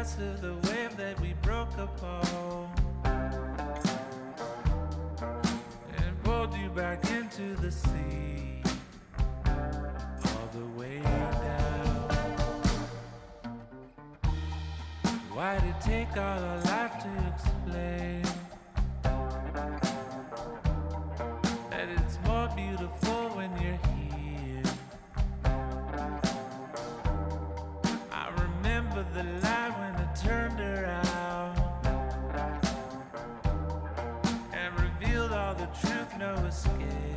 crest of the wave that we broke upon and pulled you back into the sea, all the way down. Why'd it take all our life to explain that it's more beautiful when you're here? I remember the light when it turned around and revealed all the truth, no escape.